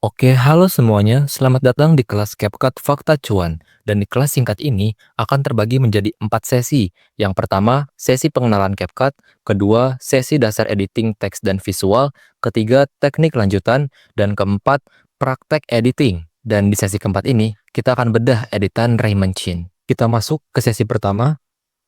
Oke, halo semuanya. Selamat datang di kelas CapCut Fakta Cuan. Dan di kelas singkat ini akan terbagi menjadi 4 sesi. Yang pertama, sesi pengenalan CapCut. Kedua, sesi dasar editing teks dan visual. Ketiga, teknik lanjutan. Dan keempat, praktek editing. Dan di sesi keempat ini, kita akan bedah editan Raymond Chin. Kita masuk ke sesi pertama.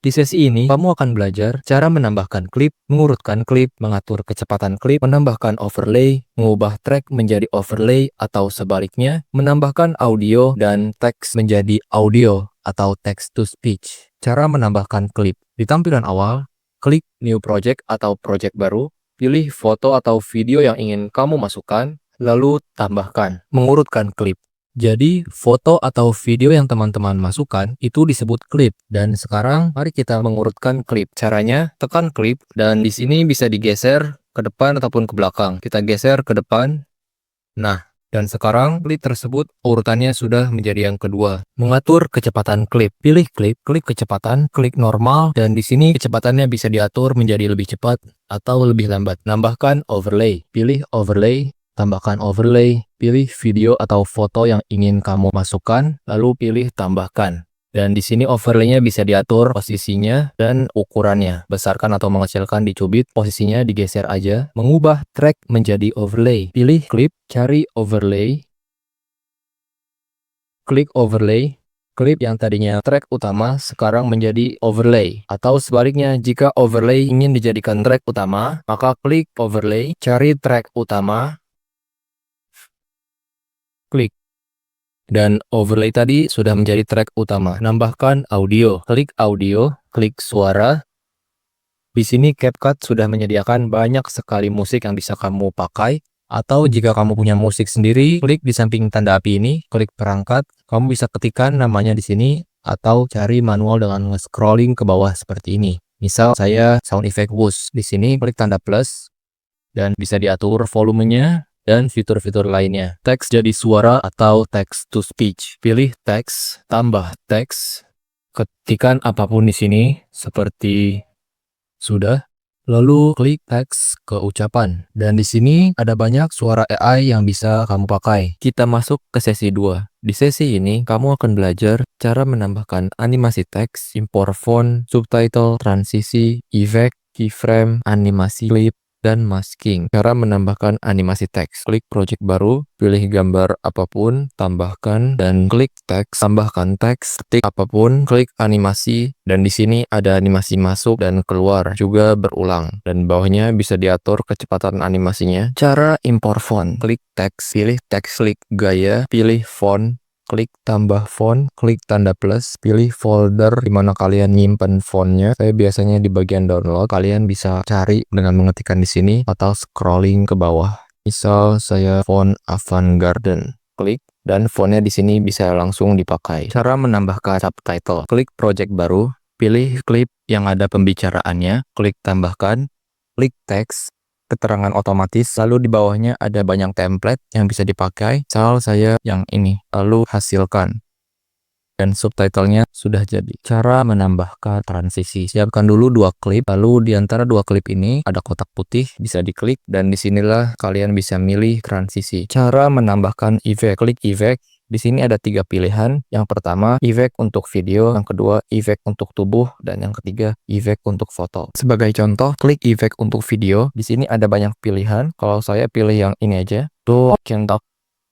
Di sesi ini, kamu akan belajar cara menambahkan klip, mengurutkan klip, mengatur kecepatan klip, menambahkan overlay, mengubah track menjadi overlay atau sebaliknya, menambahkan audio dan teks menjadi audio atau text to speech. Cara menambahkan klip. Di tampilan awal, klik New Project atau project baru, pilih foto atau video yang ingin kamu masukkan, lalu tambahkan. Mengurutkan klip. Jadi, foto atau video yang teman-teman masukkan itu disebut klip. Dan sekarang, mari kita mengurutkan klip. Caranya, tekan klip, dan di sini bisa digeser ke depan ataupun ke belakang. Kita geser ke depan. Nah, dan sekarang klip tersebut urutannya sudah menjadi yang kedua. Mengatur kecepatan klip. Pilih klip, klik kecepatan, klik normal, dan di sini kecepatannya bisa diatur menjadi lebih cepat atau lebih lambat. Nambahkan overlay. Pilih overlay. Tambahkan overlay, pilih video atau foto yang ingin kamu masukkan, lalu pilih tambahkan. Dan di sini overlay-nya bisa diatur posisinya dan ukurannya. Besarkan atau mengecilkan dicubit, posisinya digeser aja. Mengubah track menjadi overlay. Pilih klip, cari overlay. Klik overlay. Klip yang tadinya track utama sekarang menjadi overlay. Atau sebaliknya, jika overlay ingin dijadikan track utama, maka klik overlay, cari track utama, klik. Dan overlay tadi sudah menjadi track utama. Nambahkan audio. Klik audio, klik suara. Di sini CapCut sudah menyediakan banyak sekali musik yang bisa kamu pakai. Atau jika kamu punya musik sendiri, klik di samping tanda api ini, klik perangkat. Kamu bisa ketikkan namanya di sini atau cari manual dengan scrolling ke bawah seperti ini. Misal saya sound effect whoosh. Di sini klik tanda plus dan bisa diatur volumenya dan fitur-fitur lainnya. Teks jadi suara atau text to speech. Pilih teks, tambah teks, ketikkan apapun di sini seperti sudah. Lalu klik teks ke ucapan. Dan di sini ada banyak suara AI yang bisa kamu pakai. Kita masuk ke sesi 2. Di sesi ini, kamu akan belajar cara menambahkan animasi teks, import font, subtitle, transisi, efek, keyframe, animasi klip, dan masking. Cara menambahkan animasi teks. Klik project baru, pilih gambar apapun, tambahkan, dan klik teks, tambahkan teks, ketik apapun, klik animasi, dan di sini ada animasi masuk dan keluar, juga berulang. Dan bawahnya bisa diatur kecepatan animasinya. Cara import font. Klik teks, pilih teks, klik gaya, pilih font, klik tambah font, klik tanda plus, pilih folder di mana kalian nyimpen fontnya. Saya biasanya di bagian download. Kalian bisa cari dengan mengetikkan di sini atau scrolling ke bawah. Misal saya font Avant-Garden. Klik dan fontnya di sini bisa langsung dipakai. Cara menambahkan subtitle. Klik project baru, pilih klip yang ada pembicaraannya, klik tambahkan, klik teks, keterangan otomatis, lalu di bawahnya ada banyak template yang bisa dipakai. Misal saya yang ini, lalu hasilkan. Dan subtitlenya sudah jadi. Cara menambahkan transisi. Siapkan dulu 2 klip, lalu di antara 2 klip ini ada kotak putih, bisa diklik, dan disinilah kalian bisa milih transisi. Cara menambahkan efek. Klik efek. Di sini ada 3 pilihan. Yang pertama, efek untuk video. Yang kedua, efek untuk tubuh. Dan yang ketiga, efek untuk foto. Sebagai contoh, klik efek untuk video. Di sini ada banyak pilihan. Kalau saya pilih yang ini aja. Tuh, contoh.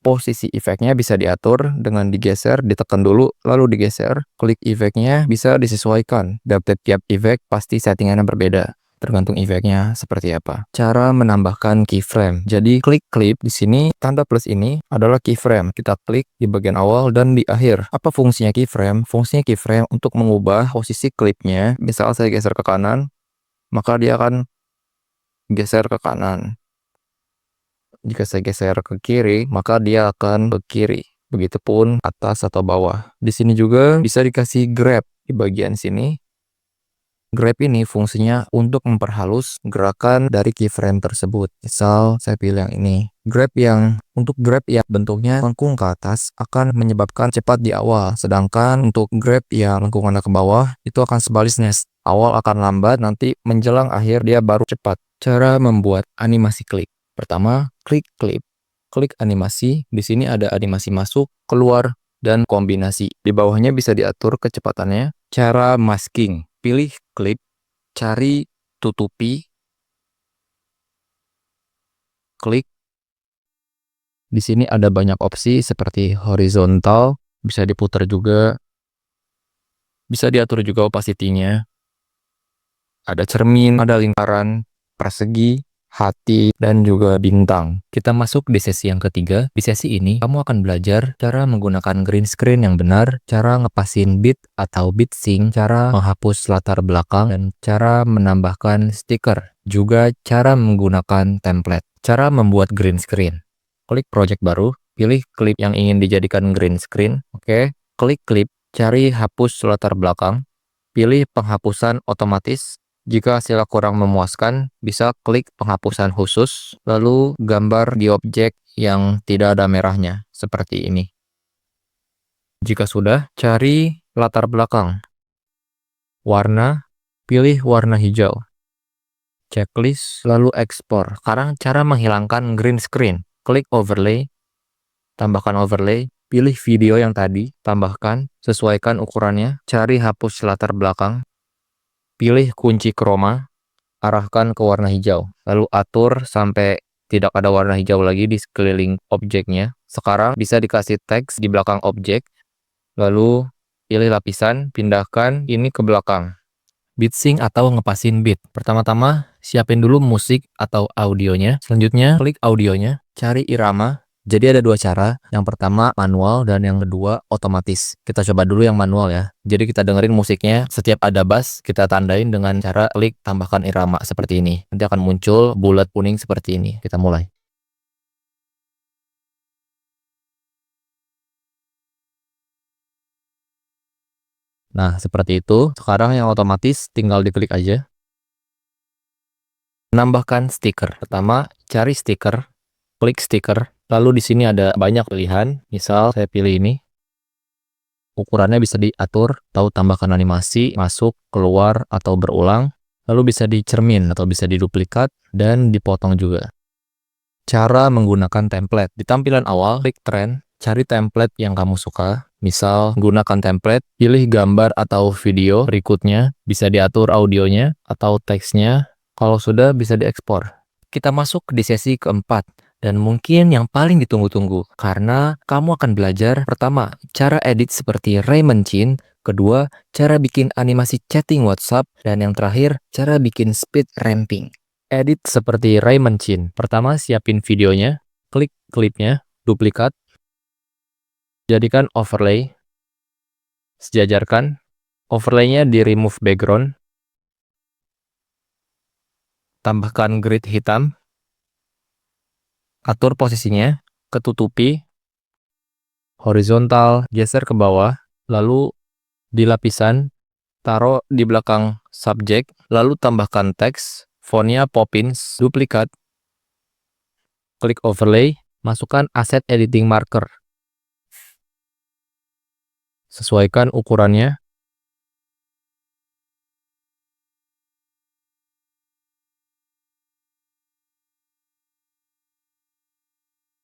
Posisi efeknya bisa diatur dengan digeser, ditekan dulu, lalu digeser. Klik efeknya bisa disesuaikan. Dan tiap efek pasti settingannya berbeda. Tergantung efeknya seperti apa. Cara menambahkan keyframe. Jadi klik klip di sini, tanda plus ini adalah keyframe. Kita klik di bagian awal dan di akhir. Apa fungsinya keyframe? Fungsinya keyframe untuk mengubah posisi klipnya. Misal saya geser ke kanan, maka dia akan geser ke kanan. Jika saya geser ke kiri, maka dia akan ke kiri. Begitupun atas atau bawah. Di sini juga bisa dikasih grab di bagian sini. Grab ini fungsinya untuk memperhalus gerakan dari keyframe tersebut. Misal saya pilih yang ini. Untuk grab yang bentuknya lengkung ke atas akan menyebabkan cepat di awal. Sedangkan untuk grab yang lengkungannya ke bawah itu akan sebaliknya. Awal akan lambat, nanti menjelang akhir dia baru cepat. Cara membuat animasi klip. Pertama, klik klip. klik animasi. Di sini ada animasi masuk, keluar, dan kombinasi. Di bawahnya bisa diatur kecepatannya. Cara masking, pilih klip, cari tutupi, klik. Di sini ada banyak opsi seperti horizontal, bisa diputar juga, bisa diatur juga opacity-nya. Ada cermin, ada lingkaran, persegi, hati, dan juga bintang. Kita masuk di sesi yang ketiga. Di sesi ini, kamu akan belajar cara menggunakan green screen yang benar, cara ngepasin beat atau beat sync, cara menghapus latar belakang, dan cara menambahkan stiker. Juga cara menggunakan template. Cara membuat green screen. Klik project baru, pilih klip yang ingin dijadikan green screen. Oke, klik klip, cari hapus latar belakang, pilih penghapusan otomatis. Jika hasilnya kurang memuaskan, bisa klik penghapusan khusus, lalu gambar di objek yang tidak ada merahnya, seperti ini. Jika sudah, cari latar belakang. Warna, pilih warna hijau. Checklist, lalu ekspor. Sekarang cara menghilangkan green screen. Klik overlay, tambahkan overlay, pilih video yang tadi, tambahkan, sesuaikan ukurannya, cari hapus latar belakang, pilih kunci chroma, arahkan ke warna hijau, lalu atur sampai tidak ada warna hijau lagi di sekeliling objeknya. Sekarang bisa dikasih teks di belakang objek, lalu pilih lapisan, pindahkan ini ke belakang. Beat sync atau ngepasin beat. Pertama-tama, siapin dulu musik atau audionya. Selanjutnya, klik audionya, cari irama. Jadi ada dua cara. Yang pertama manual dan yang kedua otomatis. Kita coba dulu yang manual ya. Jadi kita dengerin musiknya, setiap ada bass, kita tandain dengan cara klik tambahkan irama seperti ini. Nanti akan muncul bulat kuning seperti ini. Kita mulai. Nah, seperti itu. Sekarang yang otomatis tinggal diklik aja. Menambahkan stiker. Pertama, cari stiker, klik stiker. Lalu di sini ada banyak pilihan. Misal saya pilih ini. Ukurannya bisa diatur, tahu tambahkan animasi, masuk, keluar, atau berulang. Lalu bisa dicermin atau bisa diduplikat dan dipotong juga. Cara menggunakan template. Di tampilan awal, klik trend, cari template yang kamu suka. Misal, gunakan template, pilih gambar atau video berikutnya, bisa diatur audionya atau teksnya. Kalau sudah, bisa diekspor. Kita masuk di sesi keempat, dan mungkin yang paling ditunggu-tunggu, karena kamu akan belajar, pertama, cara edit seperti Raymond Chin, kedua, cara bikin animasi chatting WhatsApp, dan yang terakhir, cara bikin speed ramping. Edit seperti Raymond Chin. Pertama, siapin videonya, klik klipnya, duplikat, jadikan overlay, sejajarkan, overlaynya di remove background, tambahkan grid hitam, atur posisinya, ketutupi, horizontal, geser ke bawah, lalu di lapisan, taruh di belakang subjek, lalu tambahkan teks, fontnya Poppins, duplikat, klik overlay, masukkan aset editing marker, sesuaikan ukurannya,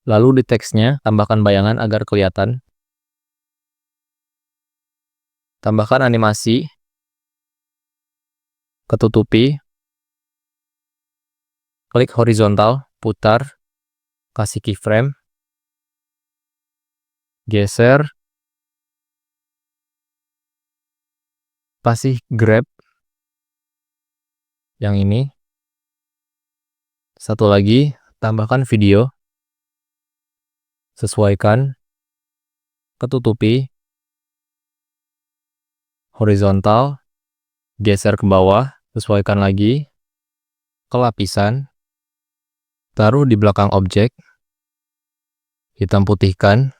lalu di teksnya, tambahkan bayangan agar kelihatan, tambahkan animasi, ketutupi, klik horizontal, putar, kasih keyframe, geser, kasih grab, yang ini, satu lagi, tambahkan video, sesuaikan, ketutupi, horizontal, geser ke bawah, sesuaikan lagi, ke lapisan, taruh di belakang objek, hitam putihkan,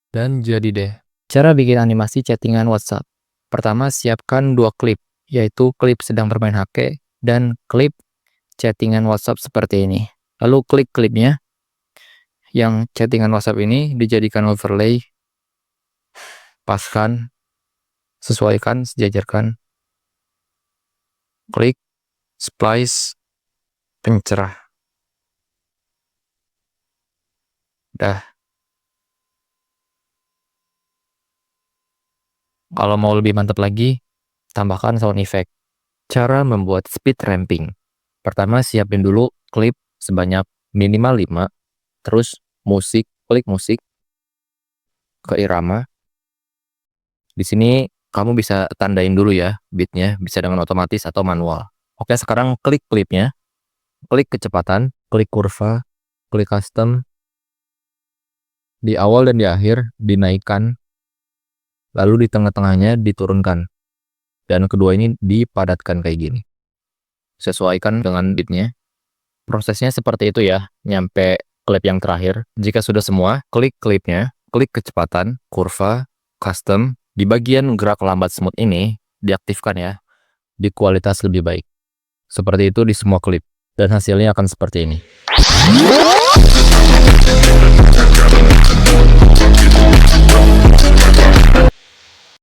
dan jadi deh. Cara bikin animasi chattingan WhatsApp. Pertama, siapkan dua klip, yaitu klip sedang bermain HP dan klip chattingan WhatsApp seperti ini. Lalu klik klipnya, yang chattingan WhatsApp ini dijadikan overlay, paskan, sesuaikan, sejajarkan, klik, splice, pencerah. Dah. Kalau mau lebih mantap lagi, tambahkan sound effect. Cara membuat speed ramping. Pertama, siapin dulu klip sebanyak minimal 5, terus klik musik ke irama. Di sini kamu bisa tandain dulu ya beatnya, bisa dengan otomatis atau manual. Oke, sekarang klik klipnya, klik kecepatan, klik kurva, klik custom. Di awal dan di akhir dinaikkan, lalu di tengah-tengahnya diturunkan. Dan kedua ini dipadatkan kayak gini. Sesuaikan dengan beatnya. Prosesnya seperti itu ya, nyampe klip yang terakhir. Jika sudah semua, klik klipnya, klik kecepatan, kurva, custom. Di bagian gerak lambat smooth ini, diaktifkan ya, di kualitas lebih baik. Seperti itu di semua klip. Dan hasilnya akan seperti ini.